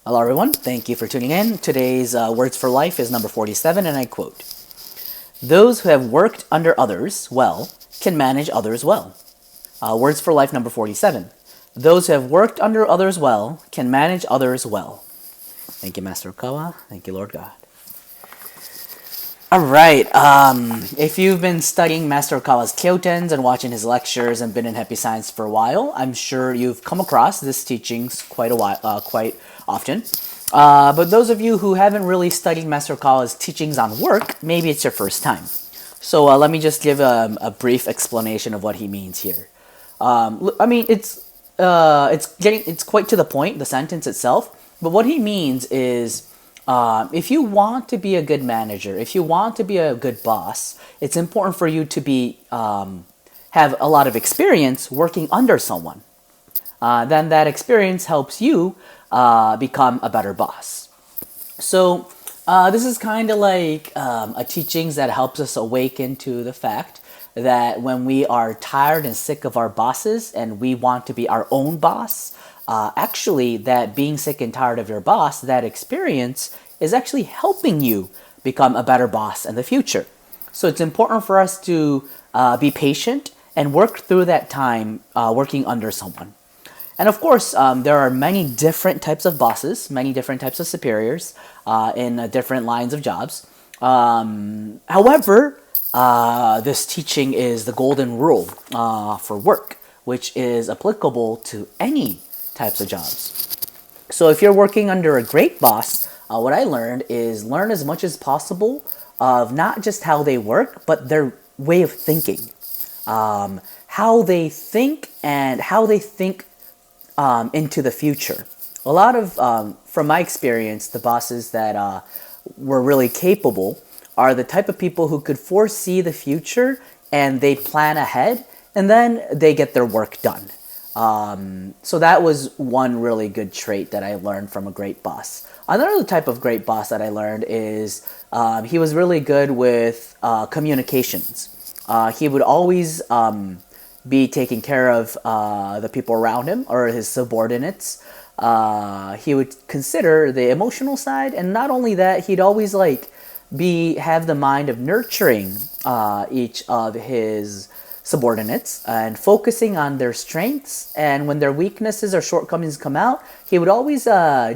Hello, everyone. Thank you for tuning in. Today's Words for Life is number 47, and I quote: Those who have worked under others well can manage others well. Words for Life number 47. Those who have worked under others well can manage others well. Thank you, Master Okawa. Thank you, Lord God. All right. If you've been studying Master Okawa's Kyotens and watching his lectures and been in Happy Science for a while, I'm sure you've come across this teachings quite often. But those of you who haven't really studied Master Okawa's teachings on work, maybe it's your first time. So let me just give a brief explanation of what he means here. It's quite to the point, the sentence itself. But what he means is, if you want to be a good manager, if you want to be a good boss, it's important for you to be have a lot of experience working under someone. Then that experience helps you become a better boss. So this is kind of like a teachings that helps us awaken to the fact that when we are tired and sick of our bosses and we want to be our own boss, actually that being sick and tired of your boss, that experience is actually helping you become a better boss in the future. So it's important for us to be patient and work through that time working under someone. And of course, there are many different types of bosses, many different types of superiors in different lines of jobs. However, this teaching is the golden rule for work, which is applicable to any types of jobs. So if you're working under a great boss, what I learned is learn as much as possible of not just how they work, but their way of thinking. How they think and how they think into the future. A lot of, from my experience, the bosses that were really capable are the type of people who could foresee the future and they plan ahead and then they get their work done. So that was one really good trait that I learned from a great boss. Another type of great boss that I learned is he was really good with communications. He would always be taking care of the people around him or his subordinates. He would consider the emotional side, and not only that, he'd always have the mind of nurturing each of his subordinates and focusing on their strengths, and when their weaknesses or shortcomings come out, he would always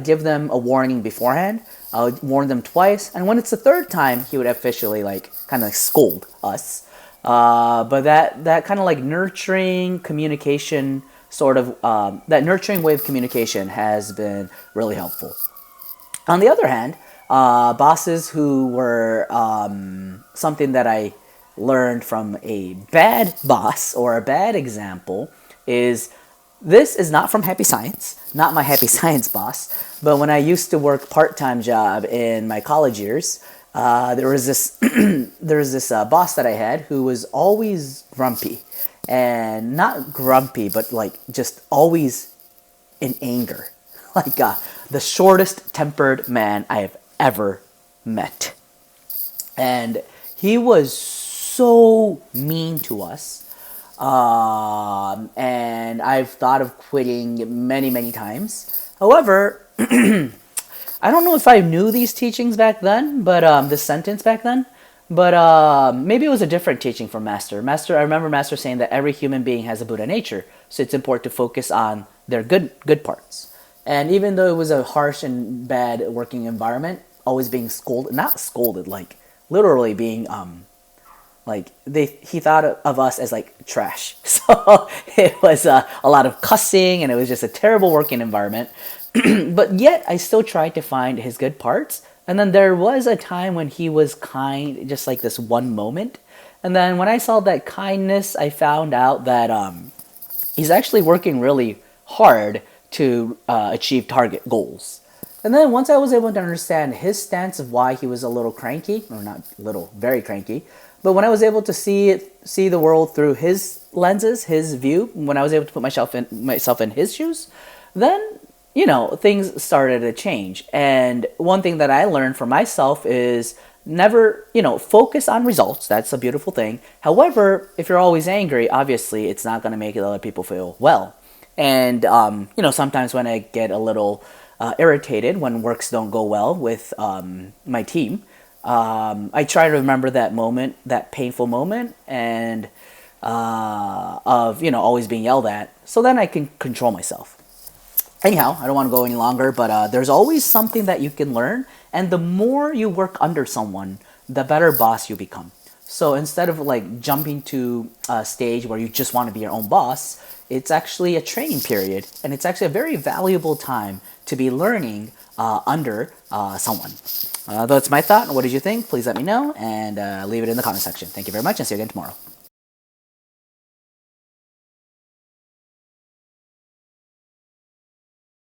give them a warning beforehand, warn them twice, and when it's the third time, he would officially kind of scold us. But that kind of nurturing communication that nurturing way of communication has been really helpful. On the other hand, bosses who were something that I learned from a bad boss or a bad example is, this is not from Happy Science, not my Happy Science boss, but when I used to work part-time job in my college years, there was this boss that I had who was always grumpy, and not grumpy, but just always in anger, the shortest tempered man I have ever met, and he was so mean to us, and I've thought of quitting many times. However, I don't know if I knew these teachings back then, but this sentence back then, but maybe it was a different teaching from Master. I remember Master saying that every human being has a Buddha nature, so it's important to focus on their good parts. And even though it was a harsh and bad working environment, always being scolded, not scolded, literally being he thought of us as trash. So it was a lot of cussing, and it was just a terrible working environment. But yet I still tried to find his good parts. And then there was a time when he was kind, just this one moment. And then when I saw that kindness, I found out that he's actually working really hard to achieve target goals. And then once I was able to understand his stance of why he was a little cranky, or not little, very cranky, but when I was able to see the world through his lenses, his view, when I was able to put myself in his shoes, then things started to change. And one thing that I learned for myself is never, focus on results. That's a beautiful thing. However, if you're always angry, obviously it's not going to make other people feel well. And sometimes when I get a little irritated when works don't go well with my team, I try to remember that moment, that painful moment, and of always being yelled at, so then I can control myself. Anyhow, I don't want to go any longer, but there's always something that you can learn, and the more you work under someone, the better boss you become. So instead of like jumping to a stage where you just want to be your own boss, it's actually a training period, and it's actually a very valuable time to be learning under someone. That's my thought. What did you think? Please let me know, and leave it in the comment section. Thank you very much, and see you again tomorrow.